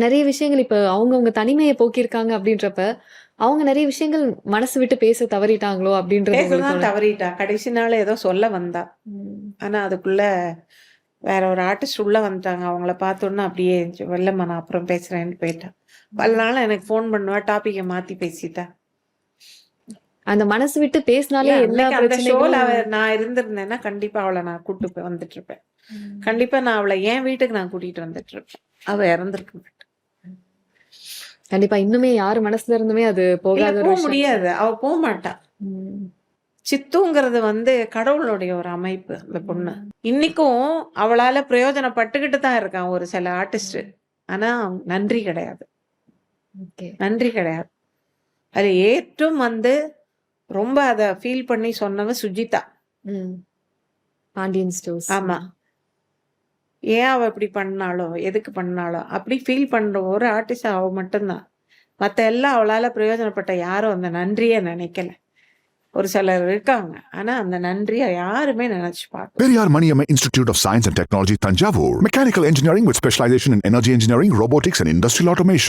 நெறைய விஷயங்கள் இப்ப அவங்கவங்க தனிமைய போக்கியிருக்காங்க அப்படின்றப்ப, அவங்க நெறைய விஷயங்கள் மனசு விட்டு பேச தவறிட்டாங்களோ அப்படின்றது உங்களுக்கு பேசதான் தோணுது. தவறிட்டா. கடைசி நாள் ஏதோ சொல்ல வந்தா. ம். ஆனா அதுக்குள்ள வேற ஒரு ஆர்டிஸ்ட் உள்ள வந்துட்டாங்க. அவங்கள பார்த்தோன்னே அப்படியே "இல்லம்மா நான் அப்புறம் பேசுறேன்ட்டு" போயிட்டா. பல நாள் எனக்கு ஃபோன் பண்ணுவா, டாபிக்க மாத்தி பேசிட்டா. அந்த மனசு விட்டு இல்ல பேசினாலே எல்லா அன்னைக்கு அந்த ஷோல பிரச்சனைகளும் நான் இருந்திருந்தேன்னா, கண்டிப்பா அவள நான் கூட்டு வந்துட்டுருப்பேன். ம். கண்டிப்பா நான் அவள என் வீட்டுக்கு நான் கூட்டிட்டு வந்துட்டுருப்பேன். அவ இறந்திருக்க மாட்டா. கண்டிப்பா இன்னுமே யார் மனசுல இருந்துமே அது இல்ல போகாத ஒரு விஷயம். முடியாது. அவ போமாட்டா. ம். சித்துங்கிறது கடவுளுடைய ஒரு அமைப்பு அந்த பொண்ணு. இன்னைக்கும் அவளால பிரயோஜனப்பட்டுக்கிட்டு தான் இருக்கான் ஒரு சில ஆர்டிஸ்ட். ஆனா நன்றி கிடையாது. ஓகே. நன்றி கிடையாது. அது ஏற்றும் ரொம்ப அத ஃபீல் பண்ணி சொன்னவ சுஜிதா. ம். பாண்டியன் ஸ்டோர்ஸ். ஆமா. ஏன் அவ இப்படி பண்ணாளோ? எதுக்கு பண்ணாளோ? அப்படி ஃபீல் பண்ற ஒரு ஆர்டிஸ்ட் அவ மட்டும் தான். மத்த எல்லாம் அவளால பிரயோஜனப்பட்ட யாரும் அந்த நன்றிய நினைக்கல. ஒரு சிலர் இருக்காங்க. ஆனா அந்த நன்றிய யாருமே நினைச்சு பார்க்கல. Periyar Maniamma Institute of Science and Technology, Tanjavur. Mechanical engineering with specialization in energy engineering, robotics, and industrial automation.